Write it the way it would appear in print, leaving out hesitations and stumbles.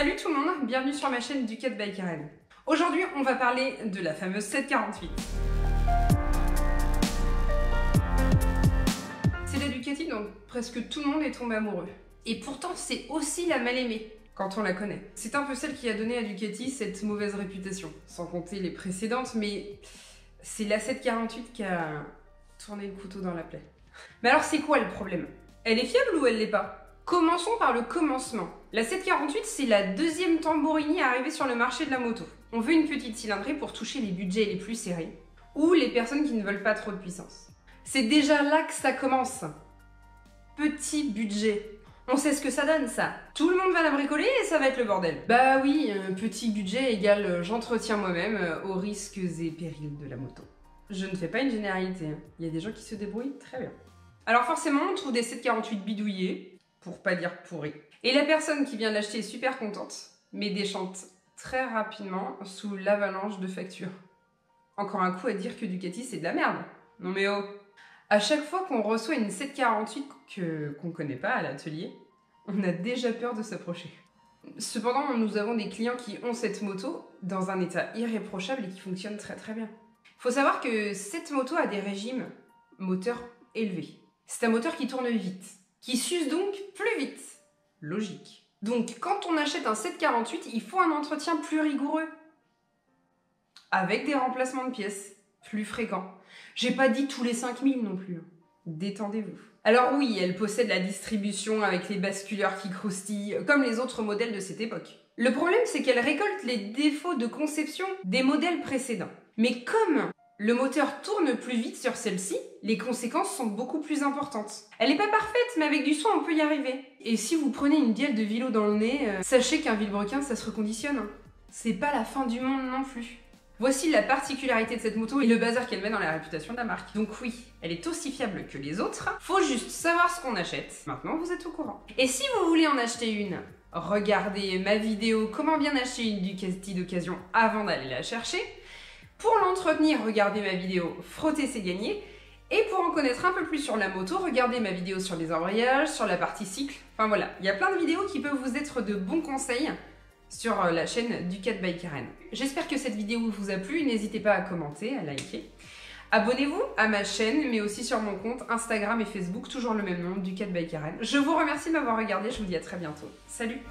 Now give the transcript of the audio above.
Salut tout le monde, bienvenue sur ma chaîne Ducat by Karen. Aujourd'hui, on va parler de la fameuse 748. C'est la Ducati dont presque tout le monde est tombé amoureux. Et pourtant, c'est aussi la mal-aimée, quand on la connaît. C'est un peu celle qui a donné à Ducati cette mauvaise réputation, sans compter les précédentes, mais c'est la 748 qui a tourné le couteau dans la plaie. Mais alors, c'est quoi le problème? Elle est fiable ou elle l'est pas? Commençons par le commencement. La 748, c'est la deuxième Tamburini à arriver sur le marché de la moto. On veut une petite cylindrée pour toucher les budgets les plus serrés, ou les personnes qui ne veulent pas trop de puissance. C'est déjà là que ça commence. Petit budget. On sait ce que ça donne, ça. Tout le monde va la bricoler et ça va être le bordel. Bah oui, petit budget égale j'entretiens moi-même aux risques et périls de la moto. Je ne fais pas une généralité, hein. Il y a des gens qui se débrouillent très bien. Alors forcément, on trouve des 748 bidouillés, pour pas dire pourris. Et la personne qui vient l'acheter est super contente, mais déchante très rapidement sous l'avalanche de factures. Encore un coup à dire que Ducati c'est de la merde. Non mais oh. À chaque fois qu'on reçoit une 748 qu'on connaît pas à l'atelier, on a déjà peur de s'approcher. Cependant, nous avons des clients qui ont cette moto dans un état irréprochable et qui fonctionne très très bien. Faut savoir que cette moto a des régimes moteur élevés. C'est un moteur qui tourne vite, qui s'use donc plus vite. Logique. Donc quand on achète un 748, il faut un entretien plus rigoureux. Avec des remplacements de pièces plus fréquents. J'ai pas dit tous les 5000 non plus. Détendez-vous. Alors oui, elle possède la distribution avec les basculeurs qui croustillent, comme les autres modèles de cette époque. Le problème, c'est qu'elle récolte les défauts de conception des modèles précédents. Mais comme le moteur tourne plus vite sur celle-ci, les conséquences sont beaucoup plus importantes. Elle n'est pas parfaite, mais avec du soin, on peut y arriver. Et si vous prenez une bielle de vélo dans le nez, sachez qu'un vilebrequin, ça se reconditionne. C'est pas la fin du monde non plus. Voici la particularité de cette moto et le bazar qu'elle met dans la réputation de la marque. Donc oui, elle est aussi fiable que les autres. Faut juste savoir ce qu'on achète. Maintenant, vous êtes au courant. Et si vous voulez en acheter une, regardez ma vidéo « Comment bien acheter une Ducati d'occasion avant d'aller la chercher ». Pour l'entretenir, regardez ma vidéo « Frotter c'est gagner ». Et pour en connaître un peu plus sur la moto, regardez ma vidéo sur les embrayages, sur la partie cycle. Enfin voilà, il y a plein de vidéos qui peuvent vous être de bons conseils sur la chaîne Ducat by Karen. J'espère que cette vidéo vous a plu, n'hésitez pas à commenter, à liker. Abonnez-vous à ma chaîne, mais aussi sur mon compte Instagram et Facebook, toujours le même nom, Ducat by Karen. Je vous remercie de m'avoir regardé, je vous dis à très bientôt. Salut!